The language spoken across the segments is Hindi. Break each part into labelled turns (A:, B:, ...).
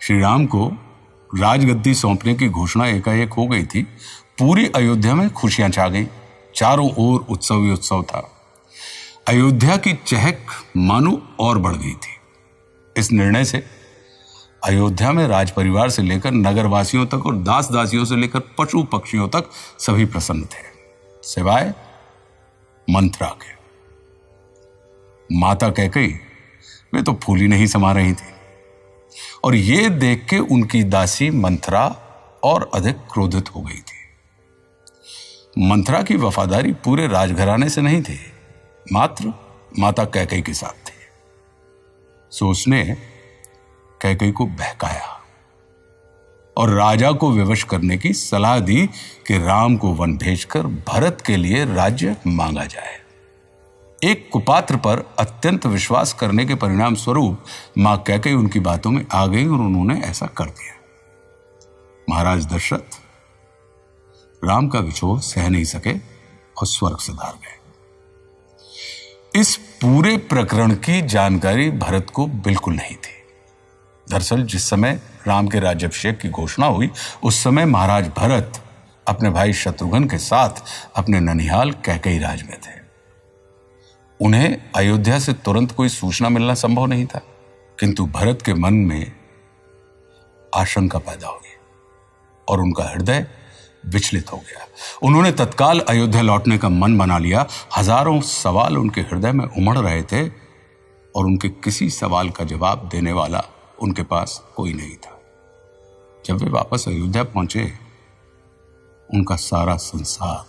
A: श्री राम को राजगद्दी सौंपने की घोषणा एकाएक हो गई थी। पूरी अयोध्या में खुशियां छा गई, चारों ओर उत्सव ही उत्सव था। अयोध्या की चहक मानो और बढ़ गई थी। इस निर्णय से अयोध्या में राज परिवार से लेकर नगरवासियों तक और दास दासियों से लेकर पशु पक्षियों तक सभी प्रसन्न थे, सिवाय मंथरा के। माता कैकेयी वे तो फूल ही नहीं समा रही थी, और ये देख के उनकी दासी मंथरा और अधिक क्रोधित हो गई थी। मंथरा की वफादारी पूरे राजघराने से नहीं थी, मात्र माता कैकेयी के साथ थी। सो उसने कैकेयी को बहकाया और राजा को विवश करने की सलाह दी कि राम को वन भेजकर भरत के लिए राज्य मांगा जाए। एक कुपात्र पर अत्यंत विश्वास करने के परिणाम स्वरूप मां कैकेयी उनकी बातों में आ गई और उन्होंने ऐसा कर दिया। महाराज दशरथ राम का विछोह सह नहीं सके और स्वर्ग सिधार गए। इस पूरे प्रकरण की जानकारी भरत को बिल्कुल नहीं थी। दरअसल जिस समय राम के राज्याभिषेक की घोषणा हुई, उस समय महाराज भरत अपने भाई शत्रुघ्न के साथ अपने ननिहाल कैकेयी राज में थे। उन्हें अयोध्या से तुरंत कोई सूचना मिलना संभव नहीं था, किंतु भरत के मन में आशंका पैदा हो गई और उनका हृदय विचलित हो गया। उन्होंने तत्काल अयोध्या लौटने का मन बना लिया। हजारों सवाल उनके हृदय में उमड़ रहे थे और उनके किसी सवाल का जवाब देने वाला उनके पास कोई नहीं था। जब वे वापस अयोध्या पहुंचे, उनका सारा संसार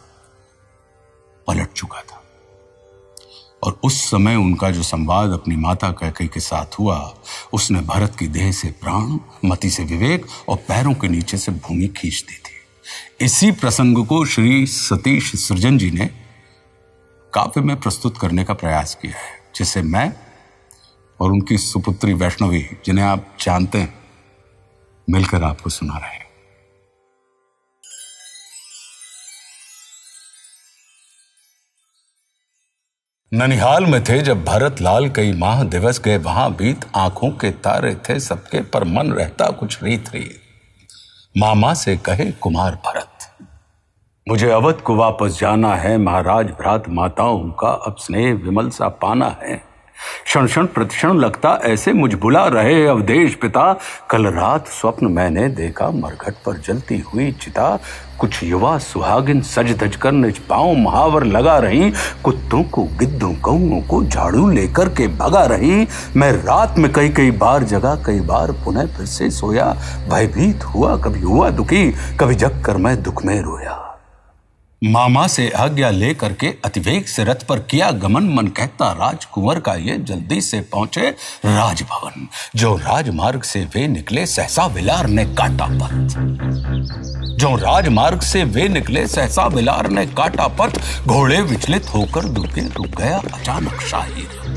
A: पलट चुका था और उस समय उनका जो संवाद अपनी माता कैकेयी के साथ हुआ, उसने भरत की देह से प्राण, मति से विवेक और पैरों के नीचे से भूमि खींच दी थी। इसी प्रसंग को श्री सतीश सृजन जी ने काव्य में प्रस्तुत करने का प्रयास किया है, जिसे मैं और उनकी सुपुत्री वैष्णवी, जिन्हें आप जानते हैं, मिलकर आपको सुना रहे हैं। ननिहाल में थे जब भरत लाल, कई माह दिवस गए वहां बीत। आंखों के तारे थे सबके, पर मन रहता कुछ रीत रीत। मामा से कहे कुमार भरत, मुझे अवध को वापस जाना है। महाराज भ्रात माताओं का अब स्नेह विमल सा पाना है। क्षण क्षण प्रतिक्षण लगता ऐसे मुझ बुला रहे अवदेश पिता। कल रात स्वप्न मैंने देखा, मरघट पर जलती हुई चिता। कुछ युवा सुहागिन सज धज कर निज पांव महावर लगा रही। कुत्तों को, गिद्धों, कौओं को झाड़ू लेकर के भगा रही। मैं रात में कई कई बार जगा, कई बार पुनः फिर से सोया। भयभीत हुआ, कभी हुआ दुखी, कभी जग कर मैं दुख में रोया। मामा से आज्ञा लेकर के अतिवेग से रथ पर किया गमन। मन कहता राजकुंवर का ये जल्दी से पहुंचे राजभवन। जो राजमार्ग से वे निकले सहसा विलार ने काटा पथ। जो राजमार्ग से वे निकले सहसा विलार ने काटा पथ। घोड़े विचलित होकर दुबके रुक गया अचानक शाही रथ।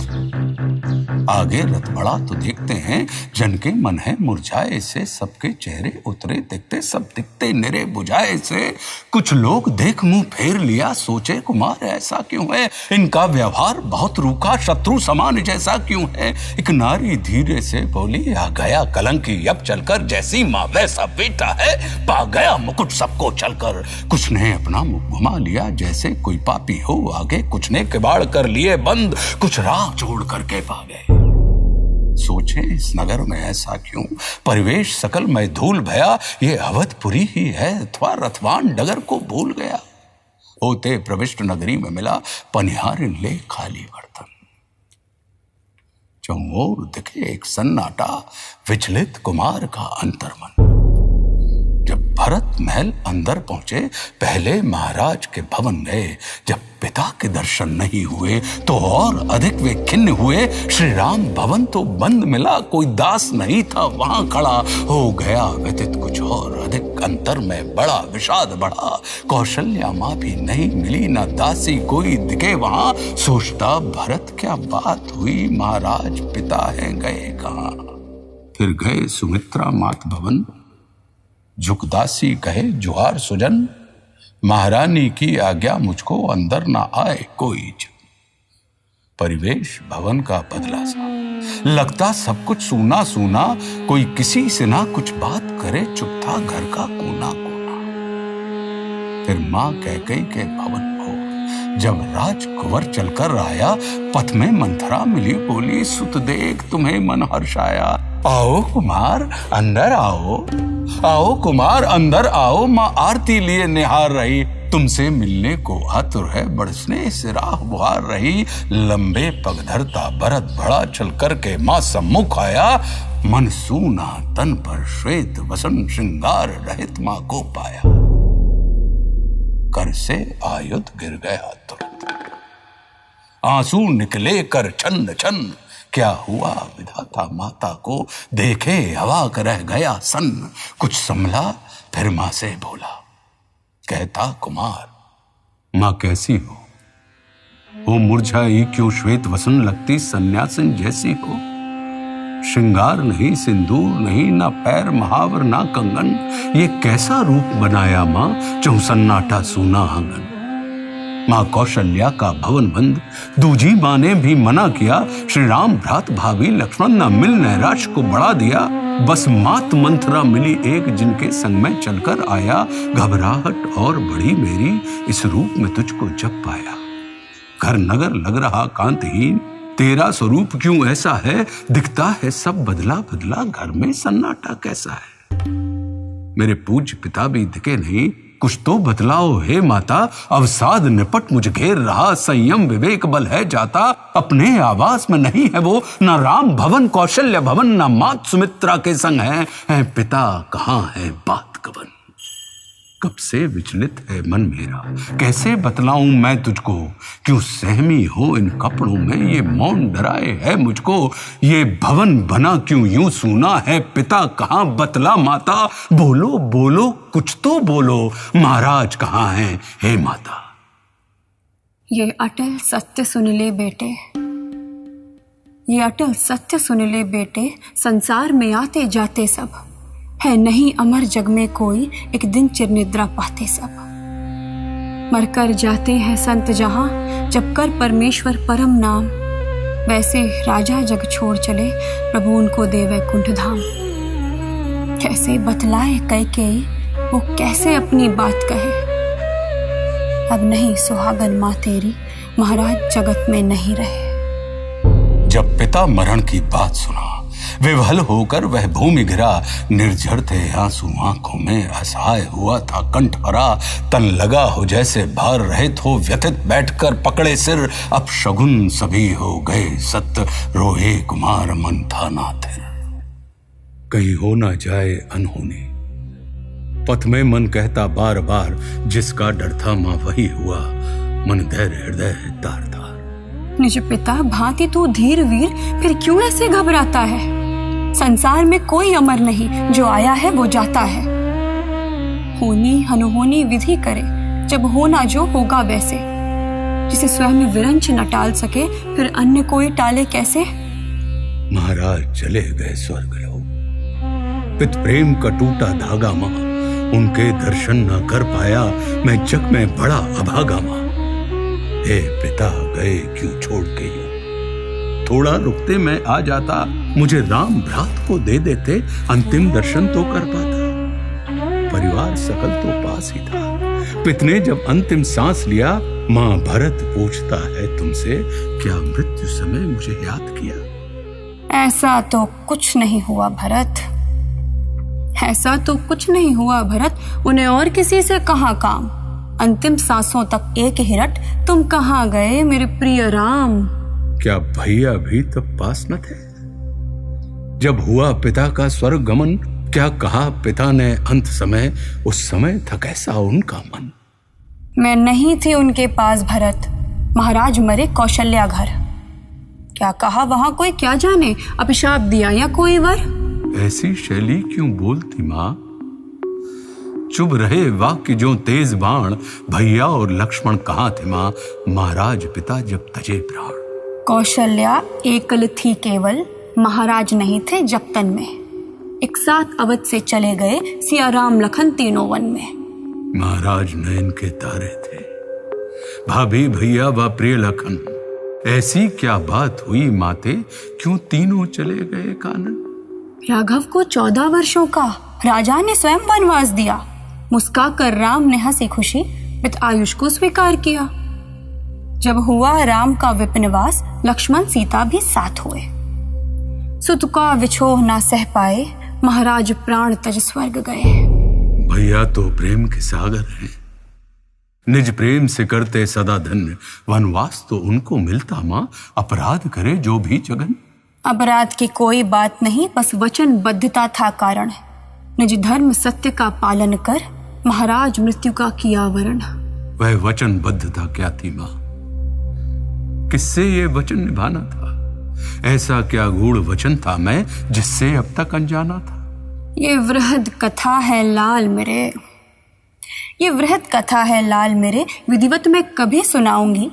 A: आगे रथ बढ़ा तो देखते हैं जन के मन है मुरझाए से। सबके चेहरे उतरे दिखते, सब दिखते निरे बुझाए से। कुछ लोग देख मुंह फेर लिया, सोचे कुमार ऐसा क्यों है। इनका व्यवहार बहुत रूखा, शत्रु समान जैसा क्यों है। एक नारी धीरे से बोली, आ गया कलंकी अब चलकर। जैसी माँ वैसा बेटा है, पा गया मुकुट सबको चलकर। कुछ ने अपना मुख घुमा लिया जैसे कोई पापी हो आगे। कुछ ने किवाड़ कर लिए बंद, कुछ राह छोड़ करके पा गए। सोचे इस नगर में ऐसा क्यों, परिवेश सकल में धूल भया। ये अवधपुरी ही है अथवा रथवान डगर को भूल गया। होते प्रविष्ट नगरी में मिला, पनिहारिन ले खाली बर्तन। चौओर दिखे एक सन्नाटा, विचलित कुमार का अंतर्मन। जब भरत महल अंदर पहुंचे, पहले महाराज के भवन गए। जब पिता के दर्शन नहीं हुए तो और अधिक वे खिन्न हुए। श्री राम भवन तो बंद मिला, कोई दास नहीं था वहां खड़ा। हो गया व्यतीत कुछ और अधिक, अंतर में बड़ा विषाद बढ़ा। कौशल्या माँ भी नहीं मिली, ना दासी कोई दिखे वहां। सोचता भरत क्या बात हुई, महाराज पिता है गए कहां। फिर गए सुमित्रा मात भवन, झुकदासी कहे जुहार सुजन। महारानी की आज्ञा मुझको अंदर ना आए कोई जन। परिवेश भवन का बदला सा, लगता सब कुछ सूना सूना, कोई किसी से ना कुछ बात करे, चुप था घर का कोना कोना। फिर मां कैकेयी के भवन भोर जब राजकुंवर चलकर आया, पथ में मंथरा मिली बोली, सुत देख तुम्हें मन हर्षाया। आओ कुमार अंदर आओ, आओ कुमार अंदर आओ, मां आरती लिए निहार रही, तुमसे मिलने को आतुर है, बरसने से राह बुहार रही। लंबे पग धरता भरत बड़ा चल करके मां सम्मुख आया, मन सूना तन पर श्वेत वसन श्रृंगार रहित मां को पाया। कर से आयुध गिर गया तुरंत, आंसू निकले कर छन्न छन्न, क्या हुआ विधाता माता को देखे अवाक रह गया सन्न। कुछ संभला फिर मां से बोला, कहता कुमार मां कैसी हो? वो मुरझाई क्यों श्वेत वसन लगती सन्यासिन जैसी हो। श्रृंगार नहीं सिंदूर नहीं, ना पैर महावर ना कंगन, ये कैसा रूप बनाया मां चौसन्नाटा सूना आंगन। मां कौशल्या का भवन बंद, दूजी मां ने भी मना किया, श्री राम भ्रात भाभी लक्ष्मण न मिल नैराश को बढ़ा दिया। बस मात मंथरा मिली एक, जिनके संग में चलकर आया, घबराहट और बढ़ी मेरी इस रूप में तुझको जब पाया। घर नगर लग रहा कांतहीन, तेरा स्वरूप क्यों ऐसा है, दिखता है सब बदला बदला, घर में सन्नाटा कैसा है। मेरे पूज्य पिता भी दिखे नहीं, कुछ तो बतलाओ हे माता, अवसाद निपट मुझ घेर रहा, संयम विवेक बल है जाता, अपने आवास में नहीं है वो, न राम भवन कौशल्य भवन, न मात सुमित्रा के संग है पिता कहाँ है बात कवन। कब से विचलित है मन मेरा, कैसे बतलाऊं मैं तुझको, क्यों सहमी हो इन कपड़ों में, ये मौन डराए है मुझको। ये भवन बना क्यों यूं सूना है, पिता कहाँ बतला माता, बोलो बोलो कुछ तो बोलो, महाराज कहाँ हैं हे माता।
B: ये अटल सत्य सुन ले बेटे, ये अटल सत्य सुन ले बेटे, संसार में आते जाते सब है नहीं अमर जग में कोई, एक दिन चिरनिद्रा पाते सब। मरकर जाते हैं संत जहां, जब कर परमेश्वर परम नाम, वैसे राजा जग छोड़ चले, प्रभु उनको दे वैकुंठ धाम। कैसे बतलाए कैकेयी, वो कैसे अपनी बात कहे, अब नहीं सुहागन माँ तेरी, महाराज जगत में नहीं रहे।
A: जब पिता मरण की बात सुना, विवल होकर वह भूमि गिरा, निर्झर थे आंसू आंखों में, असहाय हुआ था कंठ भरा, तन लगा हो जैसे भार रहित हो, व्यथित बैठकर पकड़े सिर, अब शगुन सभी हो गए सत्य, रोए कुमार मन था ना थिर। कहीं हो ना जाए अनहोनी, पथ में मन कहता बार बार, जिसका डर था मां वही हुआ, मन धैर्य हृदय तार तार।
B: निज पिता भांति तू धीर वीर, फिर क्यों ऐसे घबराता है। संसार में कोई अमर नहीं, जो आया है वो जाता है। होनी अनहोनी विधि करे, जब होना जो होगा वैसे, जिसे स्वयं विरंच न टाल सके, फिर अन्य कोई टाले कैसे।
A: महाराज चले गए स्वर्ग लोक, पित प्रेम का टूटा धागा मां, उनके दर्शन न कर पाया, मैं जग में बड़ा अभागा मां। हे पिता गए क्यों छोड़ के यूं, थोड़ा रुकते मैं आ जाता, मुझे राम भ्रात को दे देते, अंतिम दर्शन तो कर पाता। परिवार सकल तो पास ही था, पिता ने जब अंतिम सांस लिया, मां भरत पूछता है तुमसे, क्या मृत्यु समय मुझे याद किया।
B: ऐसा तो कुछ नहीं हुआ भरत, ऐसा तो कुछ नहीं हुआ भरत, उन्हें और किसी से कहाँ काम, अंतिम सांसों तक एक ही रट, तुम कहाँ गए मेरे प्रिय राम।
A: क्या भैया भी तब पास न थे, जब हुआ पिता का स्वर्ग गमन, क्या कहा पिता ने अंत समय, उस समय था कैसा उनका मन।
B: मैं नहीं थी उनके पास भरत, महाराज मरे कौशल्या घर, क्या कहा वहां कोई क्या जाने, अभिशाप दिया या कोई वर।
A: ऐसी शैली क्यों बोलती माँ, चुभ रहे वाक्य जो तेज बाण, भैया और लक्ष्मण कहाँ थे माँ, महाराज पिता जब तजे प्राण।
B: कौशल्या एकल थी केवल, महाराज नहीं थे जब तन में, एक साथ अवध से चले गए, सिया राम लखन तीनों वन में।
A: महाराज नयन के तारे थे, भाभी भैया व प्रिय लखन, ऐसी क्या बात हुई माते, क्यों तीनों चले गए कानन?
B: राघव को 14 वर्षों का राजा ने स्वयं वनवास दिया। मुस्का कर राम ने हंसी खुशी पित आयुष को स्वीकार किया। जब हुआ राम का विपिनवास, लक्ष्मण सीता भी साथ हुए। सुत का विछोह ना सह पाए, महाराज प्राण तज स्वर्ग गए।
A: भैया तो प्रेम के सागर हैं, निज प्रेम से करते सदा धन्य। वनवास तो उनको मिलता माँ, अपराध करे जो भी जगन।
B: अपराध की कोई बात नहीं, बस वचनबद्धता था कारण। निज धर्म सत्य का पालन कर, महाराज मृत्यु का किया वरण।
A: वह वचनबद्धता क्या थी माँ? किससे ये वचन निभाना था? ऐसा क्या गूढ़ वचन था मैं जिससे अब तक अनजाना था?
B: ये वृहद कथा है लाल मेरे, ये वृहद कथा है लाल मेरे, विधिवत मैं कभी सुनाऊंगी।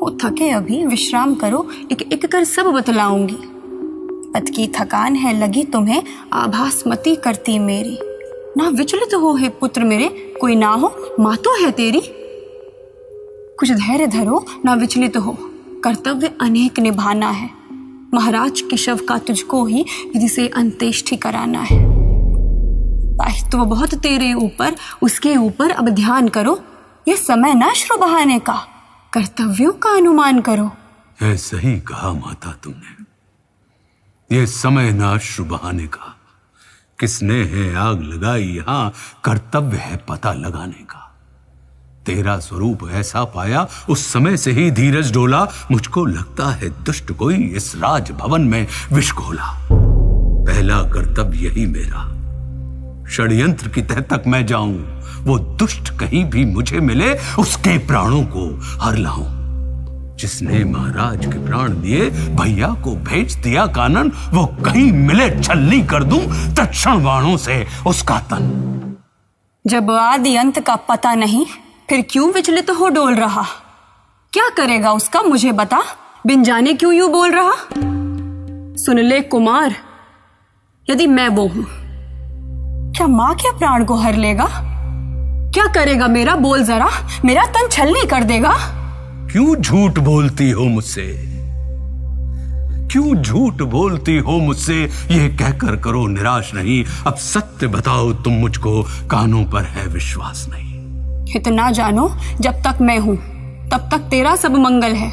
B: हो थके अभी विश्राम करो, एक एक कर सब बतलाऊंगी। पद की थकान है लगी तुम्हें, आभासमती करती मेरी। ना विचलित हो है पुत्र मेरे, कोई ना हो माँ तो है तेरी। कुछ धैर्य धरो, ना विचलित हो, कर्तव्य अनेक निभाना है। महाराज के शव का तुझको ही विधि से अंत्येष्टि कराना है। दायित्व बहुत तेरे ऊपर, उसके ऊपर अब ध्यान करो। यह समय ना अश्रु बहाने का, कर्तव्यों का अनुमान करो।
A: है सही कहा माता तुमने, ये समय ना अश्रु बहाने का। किसने है आग लगाई यहाँ, कर्तव्य है पता लगाने का। तेरा स्वरूप ऐसा पाया, उस समय से ही धीरज डोला। मुझको लगता है दुष्ट कोई इस राजभवन में विष घोला। पहला कर्तव्य यही मेरा, षड्यंत्र की तह तक मैं जाऊं। वो दुष्ट कहीं भी मुझे मिले, उसके प्राणों को हर लाऊं। जिसने महाराज के प्राण दिए, भैया को भेज दिया कानन। वो कहीं मिले छलनी कर दूं, तत्क्षण बाणों से उसका तन।
B: जब आदि अंत का पता नहीं, फिर क्यों विचलित हो डोल रहा? क्या करेगा उसका मुझे बता, बिन जाने क्यों यूं बोल रहा? सुन ले कुमार, यदि मैं वो हूं, क्या मां के प्राण को हर लेगा? क्या करेगा मेरा, बोल जरा, मेरा तन छलनी कर देगा?
A: क्यों झूठ बोलती हो मुझसे, क्यों झूठ बोलती हो मुझसे? ये कहकर करो निराश नहीं, अब सत्य बताओ तुम मुझको, कानों पर है विश्वास नहीं।
B: इतना जानो, जब तक मैं हूं तब तक तेरा सब मंगल है।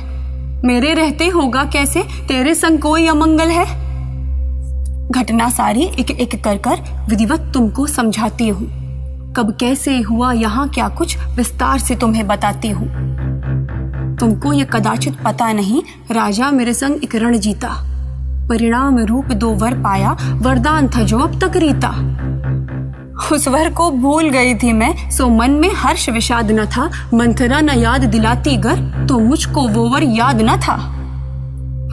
B: मेरे रहते होगा कैसे तेरे संग कोई अमंगल है? घटना सारी एक एक कर कर विधिवत तुमको समझाती हूँ। कब कैसे हुआ यहाँ क्या कुछ विस्तार से तुम्हें बताती हूँ। तुमको ये कदाचित पता नहीं, राजा मेरे संग एक रण जीता। परिणाम रूप 2 वर पाया, वरदान था जो अब तक रीता। उस वर को भूल गई थी मैं, सो मन में हर्ष विषाद न था। मंथरा न याद दिलाती गर, तो मुझको वो वर याद न था।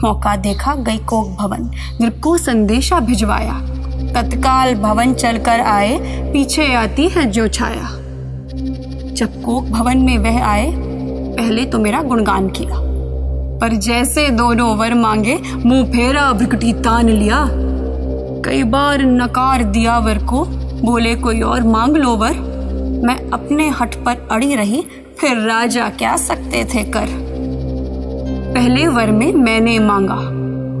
B: मौका देखा गई कोक भवन, नृप को संदेशा भिजवाया। तत्काल भवन चलकर आए, पीछे आती है जो छाया। जब कोक भवन में वह आए, पहले तो मेरा गुणगान किया। पर जैसे दोनों वर मांगे, मुंह फेरा भ्रिकुटी तान लिया। कई बार नकार दिया वर को, बोले कोई और मांग लो वर। मैं अपने हठ पर अड़ी रही, फिर राजा क्या सकते थे कर। पहले वर में मैंने मांगा,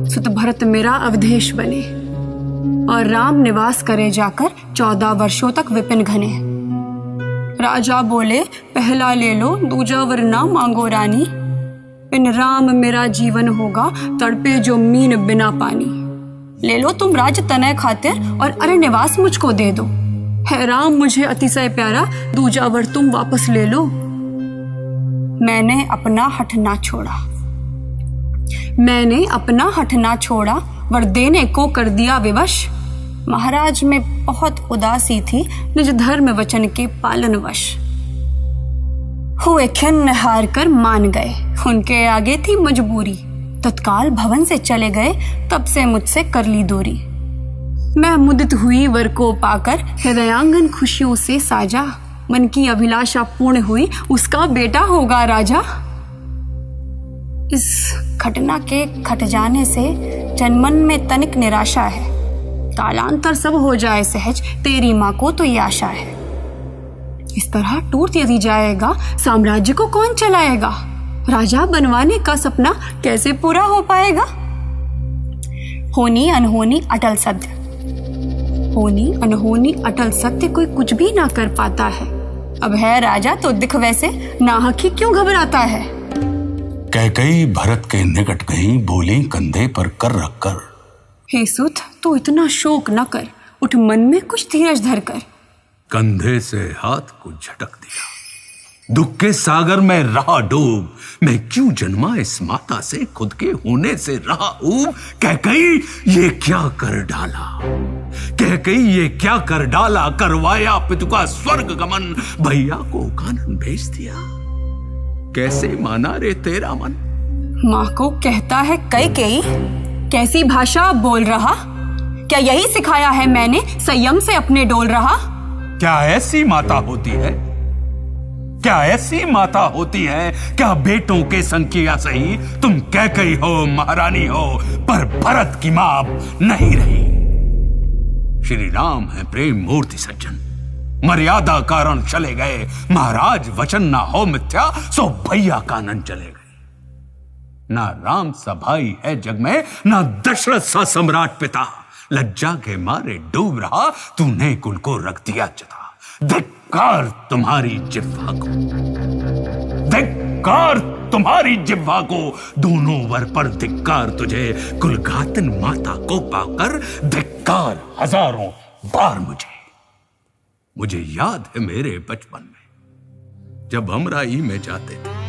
B: सुत भरत मेरा अवधेश बने, और राम निवास करे जाकर 14 वर्षों तक विपिन घने। राजा बोले पहला ले लो, दूजा वर ना मांगो रानी। बिन राम मेरा जीवन होगा, तड़पे जो मीन बिना पानी। ले लो तुम राज तनय खातिर, और अरण्यवास मुझको दे दो। है राम मुझे अतिशय प्यारा, दूजा वर तुम वापस ले लो। मैंने अपना हठ ना छोड़ा, मैंने अपना हठ ना छोड़ा, वर देने को कर दिया विवश। महाराज में बहुत उदासी थी, निज धर्म वचन के पालन वश। हुए खिन्न हार कर मान गए, उनके आगे थी मजबूरी। तत्काल भवन से चले गए, तब से मुझसे कर ली दूरी। मैं मुदित हुई वर को पाकर, हृदयांगन खुशियों से साजा। मन की अभिलाषा पूर्ण हुई, उसका बेटा होगा राजा। इस घटना के घट जाने से जनमन में तनिक निराशा है। कालांतर सब हो जाए सहज, तेरी माँ को तो ये आशा है। इस तरह टूट यदि जाएगा, साम्राज्य को कौन चलाएगा? राजा बनवाने का सपना कैसे पूरा हो पाएगा? होनी अनहोनी अटल सत्य, होनी अनहोनी अटल सत्य कोई कुछ भी ना कर पाता है। अब है राजा तो दिख वैसे, नाहक ही क्यों घबराता है?
A: कैकई भरत के निकट गई, बोली कंधे पर कर रख कर।
B: हे सुत, तू इतना शोक न कर, उठ मन में कुछ धीरज धर कर।
A: कंधे से हाथ को झटक दिया, दुख के सागर में रहा डूब। मैं क्यों जन्मा इस माता से, खुद के होने से रहा ऊब। कैकई ये क्या कर डाला, कैकई ये क्या कर डाला, करवाया पितु का स्वर्ग गमन, भैया को कानन भेज दिया। कैसे माना रे तेरा मन?
B: माँ को कहता है कैकेयी, कैसी भाषा बोल रहा? क्या यही सिखाया है मैंने, संयम से अपने डोल रहा?
A: क्या ऐसी माता होती है, क्या ऐसी माता होती है? क्या बेटों के संकिया सही तुम कैकई हो, महारानी हो, पर भरत की मां नहीं रही। श्री राम है प्रेम मूर्ति सज्जन, मर्यादा कारण चले गए। महाराज वचन ना हो मिथ्या, सो भैया कानन चले गए। ना राम सा भाई है जग में, ना दशरथ सा सम्राट पिता। लज्जा के मारे डूब रहा, तूने कुल को रख दिया चिता। धिक्कार तुम्हारी जिह्वा को, धिक्कार तुम्हारी जिह्वा को, दोनों वर पर धिक्कार तुझे। कुलघातन माता को पाकर धिक्कार हजारों बार मुझे याद है मेरे बचपन में, जब अमराई में जाते थे,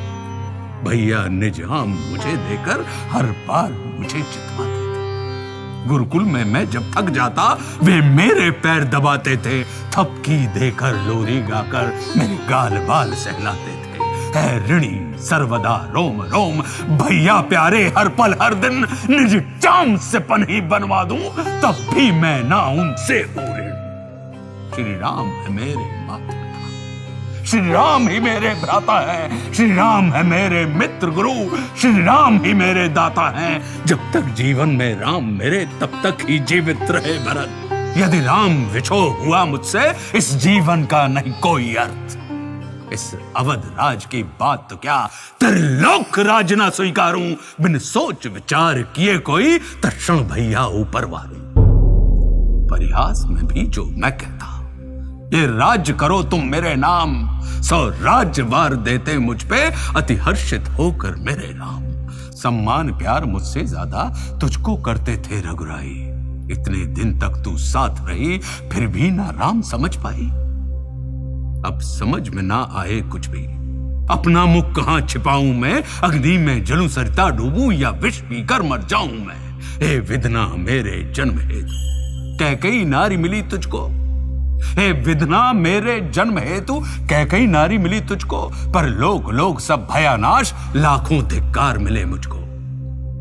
A: भैया निजाम मुझे देकर हर बार मुझे जितवाते थे। गुरुकुल में मैं जब थक जाता, वे मेरे पैर दबाते थे। थपकी देकर लोरी गाकर मेरे गाल बाल सहलाते थे। है ऋणी सर्वदा रोम रोम, भैया प्यारे हर पल हर दिन। निज चाम से पन्ही बनवा दूं, तब भी मैं ना उनसे हूं ऋण। श्री राम है मेरे माता, श्री राम ही मेरे भ्राता है, श्री राम है मेरे मित्र गुरु, श्री राम ही मेरे दाता हैं। जब तक जीवन में राम मेरे, तब तक ही जीवित रहे भरत। यदि राम विछो हुआ मुझसे, इस जीवन का नहीं कोई अर्थ। इस अवध राज की बात तो क्या, त्रिलोक राज ना स्वीकारूं। बिन सोच विचार किए कोई, तत्क्षण भैया ऊपर वारूं। परिहास में भी जो मैं कहता, ये राज्य करो तुम मेरे नाम। 100 राज्य वार देते मुझ पे, अति हर्षित होकर मेरे राम। सम्मान प्यार मुझसे ज्यादा तुझको करते थे रघुराई। इतने दिन तक तू साथ रही, फिर भी ना राम समझ पाई। अब समझ में ना आए कुछ भी, अपना मुख कहां छिपाऊं मैं। अग्नि में जलूं सरिता डूबूं, या विष पीकर मर जाऊं मैं। हे विधना मेरे जन्म हेतु, कैकई नारी मिली तुझको। हे विधना मेरे जन्म हेतु, कैकई नारी मिली तुझको। पर लोग सब भयानाश, लाखों धिक्कार मिले मुझको।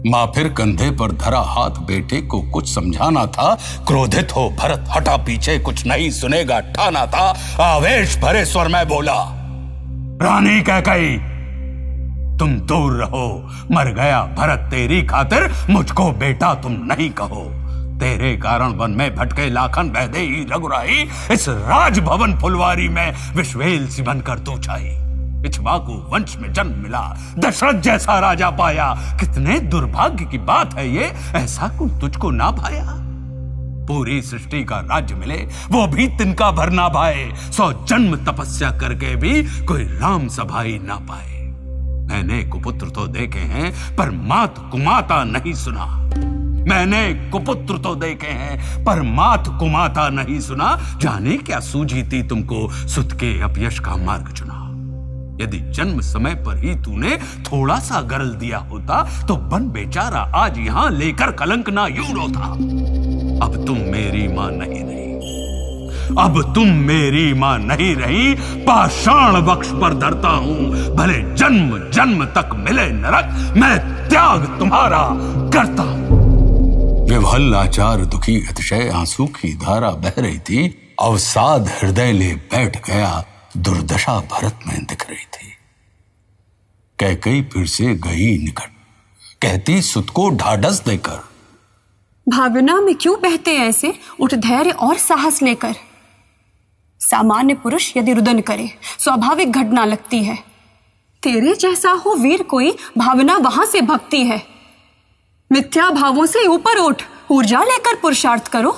A: मां फिर कंधे पर धरा हाथ, बेटे को कुछ समझाना था। क्रोधित हो भरत हटा पीछे, कुछ नहीं सुनेगा ठाना था। आवेश भरे स्वर में बोला, रानी कैकई तुम दूर रहो। मर गया भरत तेरी खातिर, मुझको बेटा तुम नहीं कहो। तेरे कारण वन में भटके लाखन बहदे ही रघुराई। इस राजभवन फुलवारी में विश्वेल सी बनकर तू छाई। इक्ष्वाकु वंश में जन्म मिला, दशरथ जैसा राजा पाया। कितने दुर्भाग्य की बात है ये, ऐसा कुल तुझको ना भाया। पूरी सृष्टि का राज्य मिले, वो भी तिनका भर ना भाए। 100 जन्म तपस्या करके भी कोई राम सभाई ना पाए। मैंने कुपुत्र तो देखे हैं, पर मात कुमाता नहीं सुना। मैंने कुपुत्र तो देखे हैं, पर मात कुमाता नहीं सुना। जाने क्या सूझी थी तुमको, सुत के अपयश का मार्ग चुना। यदि जन्म समय पर ही तूने थोड़ा सा गरल दिया होता, तो बन बेचारा आज यहां लेकर कलंक ना यूं रोता। अब तुम मेरी मां नहीं रही, अब तुम मेरी मां नहीं रही। पाषाण वक्ष पर धरता हूं, भले जन्म जन्म तक मिले नरक, मैं त्याग तुम्हारा करता हूं। विह्वल लाचार दुखी अतिशय, आंसू की धारा बह रही थी। अवसाद हृदय ले बैठ गया, दुर्दशा भरत में दिख रही थी। कैकई फिर से गई निकट, कहती सुत को ढाढ़स देकर,
B: भावना में क्यों बहते ऐसे, उठ धैर्य और साहस लेकर। सामान्य पुरुष यदि रुदन करे, स्वाभाविक घटना लगती है। तेरे जैसा हो वीर कोई, भावना वहां से भक्ति है। मिथ्या भावों से ऊपर उठ, ऊर्जा लेकर पुरुषार्थ करो।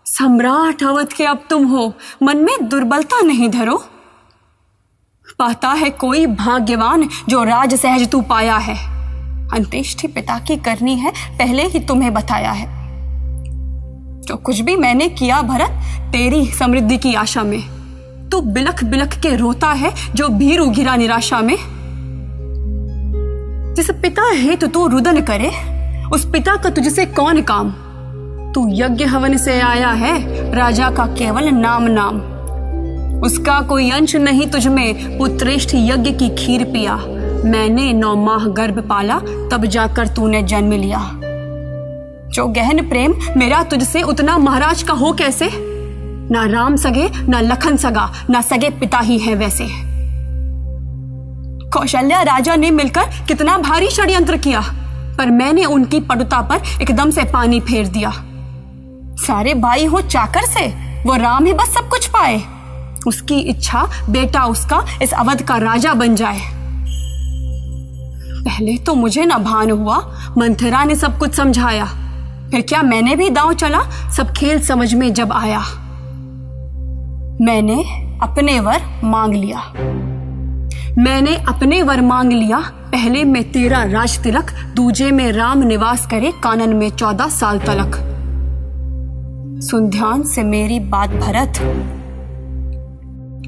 B: सम्राट अवध के अब तुम हो, मन में दुर्बलता नहीं धरो। पाता है कोई भाग्यवान जो राज सहज तू पाया है। अंत्येष्टि पिता की करनी है, पहले ही तुम्हें बताया है। जो कुछ भी मैंने किया भरत, तेरी समृद्धि की आशा में। तू बिलख बिलख के रोता है जो भीरू गिरा निराशा में। जिस पिता हेतु तू रुदन करे, उस पिता का तुझसे कौन काम। तू यज्ञ हवन से आया है, राजा का केवल नाम नाम। उसका कोई अंश नहीं तुझ में, पुत्रेष्ठ यज्ञ की खीर पिया। मैंने 9 माह गर्भ पाला, तब जाकर तूने जन्म लिया। जो गहन प्रेम मेरा तुझसे, उतना महाराज का हो कैसे। ना राम सगे, ना लखन सगा, ना सगे पिता ही है वैसे। कौशल्या राजा ने मिलकर कितना भारी षड्यंत्र किया, पर मैंने उनकी पटुता पर एकदम से पानी फेर दिया। सारे भाई हो चाकर से, वो राम ही बस सब कुछ पाए। उसकी इच्छा बेटा उसका इस अवध का राजा बन जाए। पहले तो मुझे न भान हुआ, मंथरा ने सब कुछ समझाया। फिर क्या मैंने भी दांव चला, सब खेल समझ में जब आया। मैंने अपने वर मांग लिया। मैंने अपने वर मांग लिया। पहले में तेरा राज तिलक, दूजे में राम निवास करे कानन में 14 साल तलक। सुन ध्यान से मेरी बात भरत,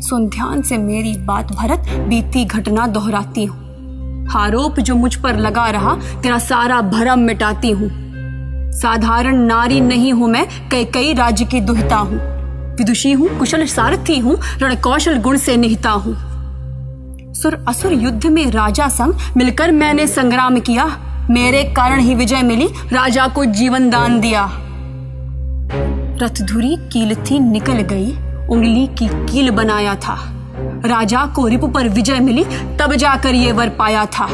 B: सुन ध्यान से मेरी बात भरत, बीती घटना दोहराती हूँ। आरोप जो मुझ पर लगा रहा, तेरा सारा भरम मिटाती हूँ। साधारण नारी नहीं हूं मैं, कई राज्य की दुहिता हूँ। विदुषी हूँ, कुशल सारथी हूँ, रण कौशल गुण से निहिता हूँ। सुर असुर युद्ध में राजा संग मिलकर मैंने संग्राम किया। मेरे कारण ही विजय मिली, राजा को जीवन दान दिया। रथधुरी कील थी निकल गई, उंगली की कील बनाया था। राजा को रिपु पर विजय मिली, तब जाकर ये वर पाया था।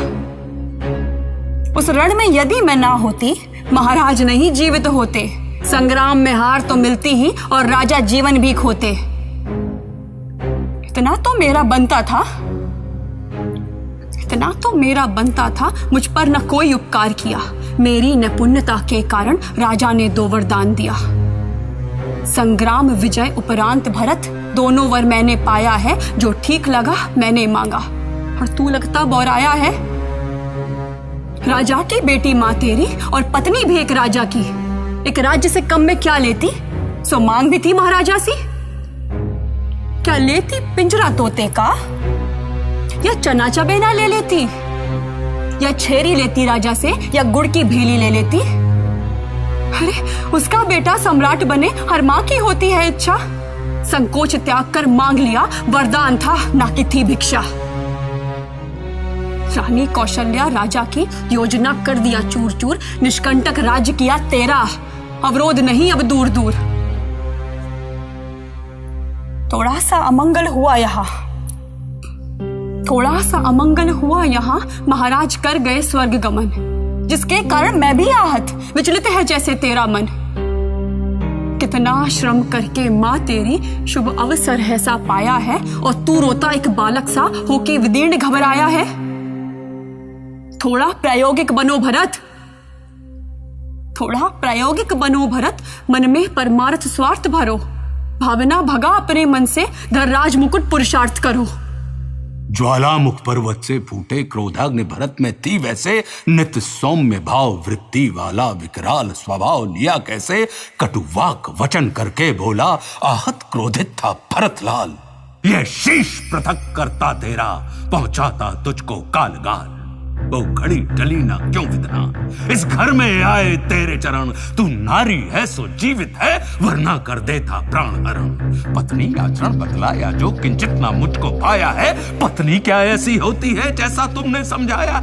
B: उस रण में यदि मैं ना होती, महाराज नहीं जीवित होते। संग्राम में हार तो मिलती ही, और राजा जीवन भी खोते। इतना तो मेरा बनता था, इतना तो मेरा बनता था। मुझ पर न कोई उपकार किया, मेरी नपुण्यता के कारण राजा ने 2 वरदान दिया। संग्राम विजय उपरांत भरत, दोनों वर मैंने पाया है। जो ठीक लगा मैंने मांगा, और तू लगता बौराया है। राजा की बेटी माँ तेरी, और पत्नी भी एक राजा की। एक राज्य से कम में क्या लेती, सो मांग भी थी महाराजा सी। क्या लेती पिंजरा तोते का, या चना चबेना ले लेती, या छेरी लेती राजा से, या गुड़ की भेली ले लेती। अरे उसका बेटा सम्राट बने, हर माँ की होती है इच्छा। संकोच त्याग कर मांग लिया, वरदान था ना कि थी भिक्षा। रानी कौशल्या राजा की योजना कर दिया चूर चूर। निष्कंटक राज्य किया तेरा, अवरोध नहीं अब दूर दूर। थोड़ा सा अमंगल हुआ यहाँ, थोड़ा सा अमंगल हुआ यहाँ। महाराज कर गए स्वर्ग गमन, जिसके कारण मैं भी आहत, विचलित है जैसे तेरा मन। कितना श्रम करके माँ तेरी शुभ अवसर है सा पाया है, और तू रोता एक बालक सा होके विदीर्ण घबराया है। थोड़ा प्रायोगिक बनो भरत, थोड़ा प्रायोगिक बनो भरत। मन में परमार्थ स्वार्थ भरो, भावना भगा अपने मन से। धर्राज मुकुट पुरुषार्थ करो।
A: ज्वालामुख पर्वत से फूटे क्रोधाग्नि भरत में थी वैसे। नित सौम्य भाव वृत्ति वाला, विकराल स्वभाव लिया कैसे। कटुवाक वचन करके बोला, आहत क्रोधित था भरत लाल। यह शीश पृथक करता तेरा, पहुंचाता तुझको कालगाल। वो घड़ी टली ना क्यों विधना, इस घर में आए तेरे चरण। तू नारी है सो जीवित है, वरना कर देता प्राण हरण। पत्नी आचरण बदलाया जो, किंचित ना मुझको पाया है। पत्नी क्या ऐसी होती है जैसा तुमने समझाया।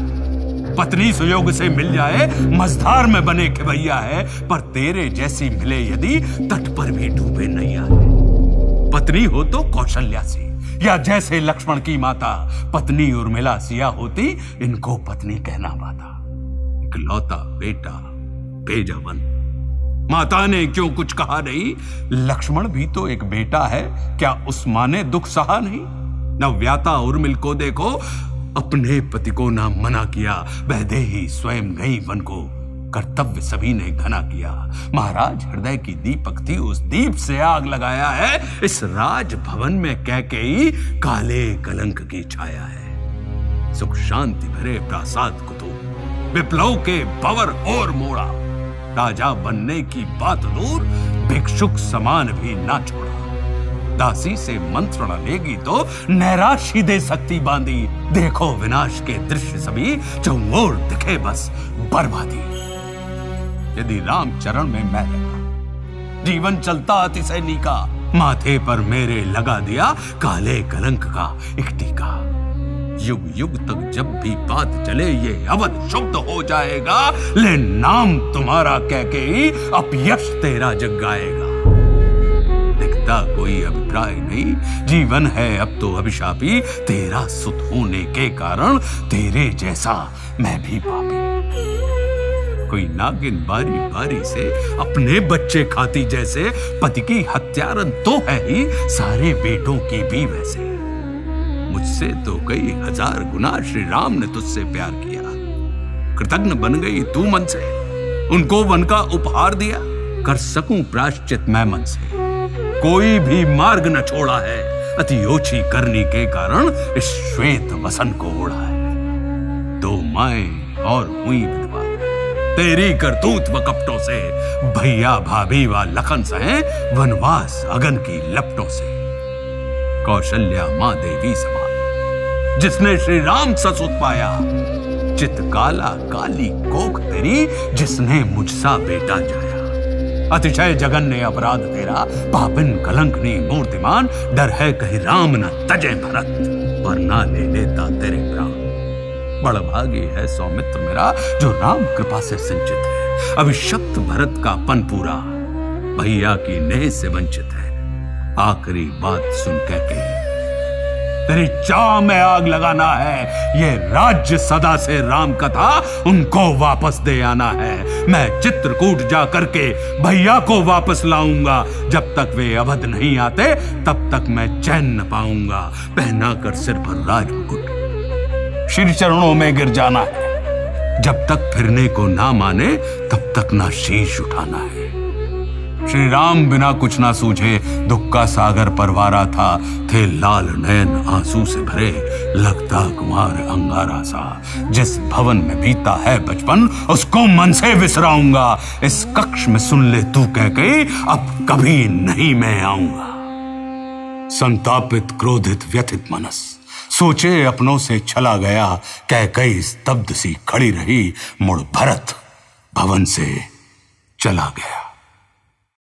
A: पत्नी सुयोग से मिल जाए, मझधार में बने खेवैया है। पर तेरे जैसी मिले यदि, तट पर भी डूबे नैया है। पत्नी हो तो कौशल्या सी, या जैसे लक्ष्मण की माता। पत्नी उर्मिला सिया होती, इनको पत्नी कहना पाता। इकलौता बेटा भेजा वन, माता ने क्यों कुछ कहा नहीं। लक्ष्मण भी तो एक बेटा है, क्या उस माँ ने दुख सहा नहीं। नव्याता उर्मिल को देखो, अपने पति को ना मना किया, वैदेही स्वयं गई वन को, कर्तव्य सभी ने घना किया। महाराज हृदय की दीपक थी, उस दीप से आग लगाया है। इस राज भवन में कैकेयी काले कलंक की छाया है। सुख शांति भरे प्रासाद को तो विप्लव के भंवर और मोड़ा। राजा बनने की बात दूर, भिक्षुक समान भी ना छोड़ा। दासी से मंत्र न लेगी तो नैराश्य दे सकती बांधी। देखो विनाश के दृश्य सभी, चौओर दिखे बस बर्बादी। यदि राम चरण में मैं रहता, जीवन चलता अतिशय नीका। माथे पर मेरे लगा दिया काले कलंक का एक टीका। युग युग तक जब भी बात चले ये अवध शुद्ध हो जाएगा। ले नाम तुम्हारा कैकेयी, अपयश तेरा जग गाएगा। दिखता कोई अभिप्राय नहीं, जीवन है अब तो अभिशापी। तेरा सुत होने के कारण तेरे जैसा मैं भी पापी। कोई नागिन बारी बारी से अपने बच्चे खाती जैसे। पति की हत्यारन तो है ही, सारे बेटों की भी वैसे। मुझसे तो कई हजार गुना श्री राम ने तुझसे प्यार किया। कृतज्ञ बन गई तू मन से, उनको वन का उपहार दिया। कर सकूं प्रायश्चित मैं मन से, कोई भी मार्ग न छोड़ा है। अति ओछी करनी के कारण इस श्वेत वसन को ओढ़ा है। दो माएं और हुई विधवा, तेरी करतूत व कपटों से। भैया भाभी व लखन सहे वनवास अगन की लपटों से। कौशल्या मां देवी समान, जिसने श्री राम ससुत पाया। चित काला काली कोख तेरी, जिसने मुझसा बेटा जाया। अतिशय जघन्य अपराध तेरा, पापिन कलंकनी मूर्तिमान। डर है कहीं राम न तजे भरत, पर ना ले लेता तेरे प्राण। बड़ भागी है सौमित्र मेरा, जो राम कृपा से सिंचित है। अभिशप्त भरत का पन पूरा, भैया की नेह से वंचित है। आखिरी बात सुन के तेरी चाह में आग लगाना है। ये राज्य सदा से राम का था, उनको वापस दे आना है। मैं चित्रकूट जा करके भैया को वापस लाऊंगा। जब तक वे अवध नहीं आते तब तक मैं चैन न पाऊंगा। पहना कर सिर पर राजमुकुट श्री चरणों में गिर जाना है। जब तक फिरने को ना माने तब तक ना शीश उठाना है। श्री राम बिना कुछ ना सूझे, दुख का सागर परवारा था। थे लाल नयन आंसू से भरे, लगता कुमार अंगारा सा। जिस भवन में बीता है बचपन, उसको मन से विसराऊंगा। इस कक्ष में सुन ले तू कैकेयी, अब कभी नहीं मैं आऊंगा। संतापित क्रोधित व्यथित मनस, सोचे अपनों से चला गया। कैकेयी स्तब्ध सी खड़ी रही, मुड़ भरत भवन से चला गया।